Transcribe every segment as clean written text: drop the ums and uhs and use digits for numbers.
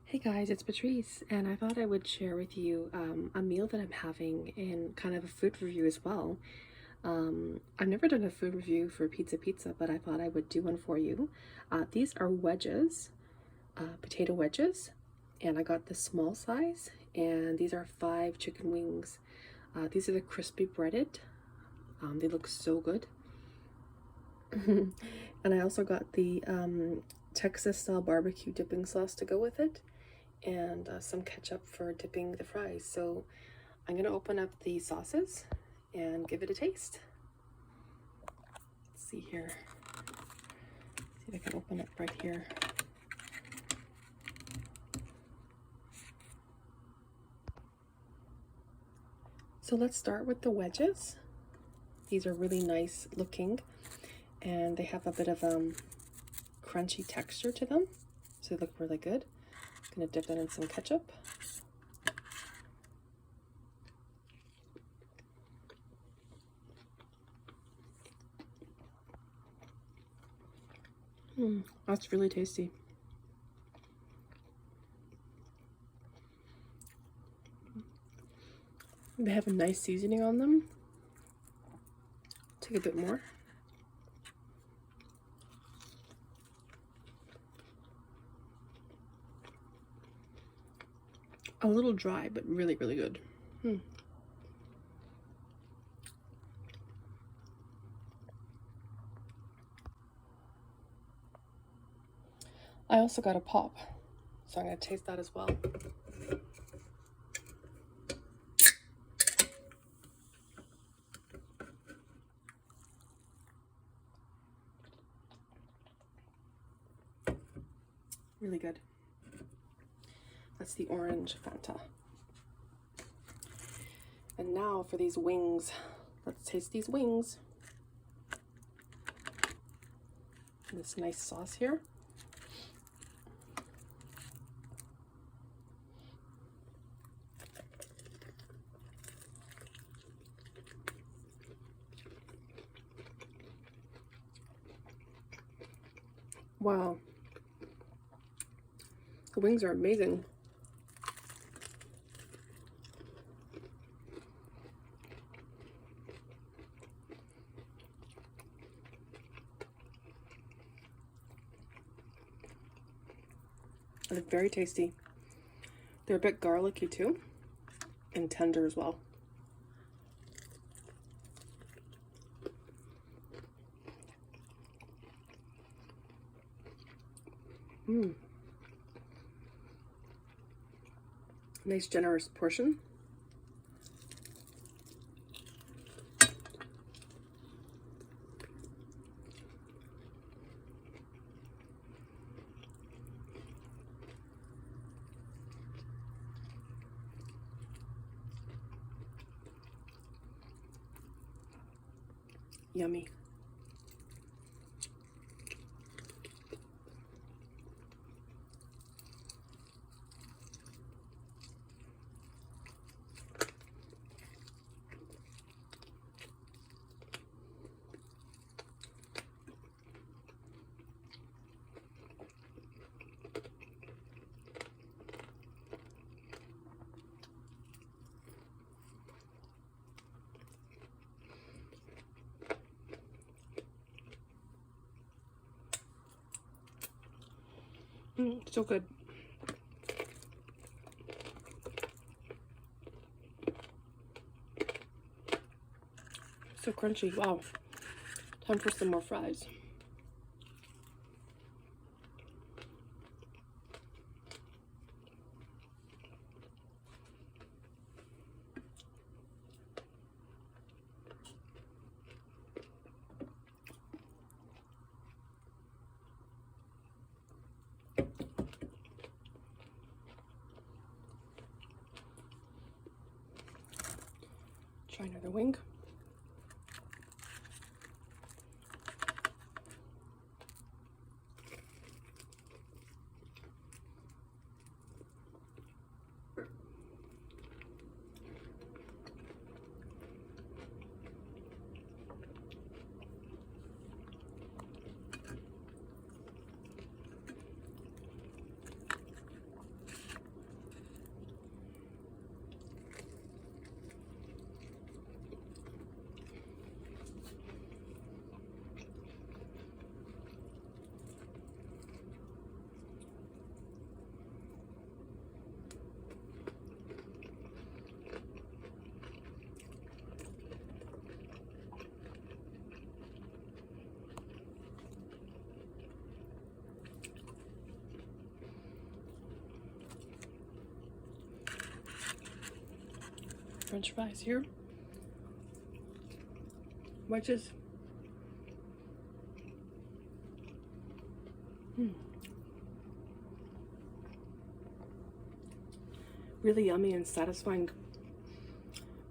Hey guys, it's Patrice, and I thought I would share with you a meal that I'm having and kind of a food review as well. I've never done a food review for pizza, but I thought I would do one for you. These are wedges, potato wedges, and I got the small size, and these are 5 chicken wings. These are the crispy breaded. They look so good. And I also got the Texas style barbecue dipping sauce to go with it, and some ketchup for dipping the fries. So I'm gonna open up the sauces and give it a taste. Let's see here. See if I can open it right here. So let's start with the wedges. These are really nice looking, and they have a bit of crunchy texture to them, so they look really good. I'm gonna dip that in some ketchup. That's really tasty. They have a nice seasoning on them. Take a bit more. A little dry, but really, really good. I also got a pop, so I'm going to taste that as well. Really good. That's the orange Fanta. And now for these wings. Let's taste these wings. This nice sauce here. Wow. The wings are amazing. They're very tasty. They're a bit garlicky too, and tender as well. Nice generous portion. Yummy. So good. So crunchy. Wow. Time for some more fries. Try another wing. French fries here. Wedges. Really yummy and satisfying.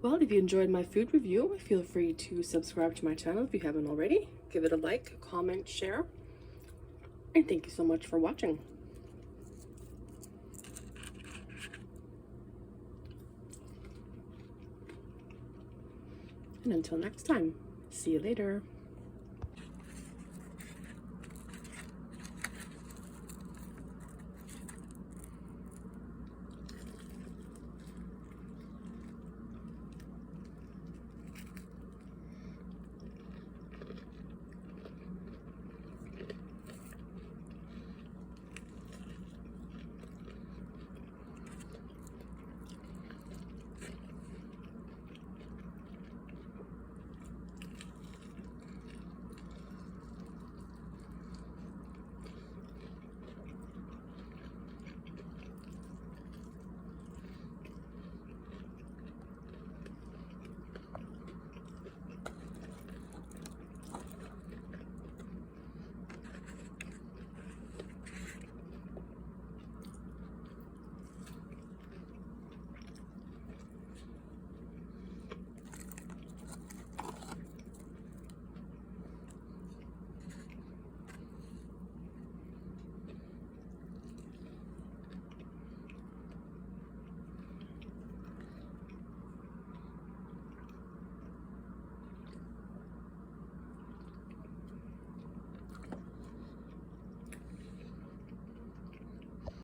Well, if you enjoyed my food review, feel free to subscribe to my channel if you haven't already. Give it a like, comment, share, and thank you so much for watching. And until next time, see you later.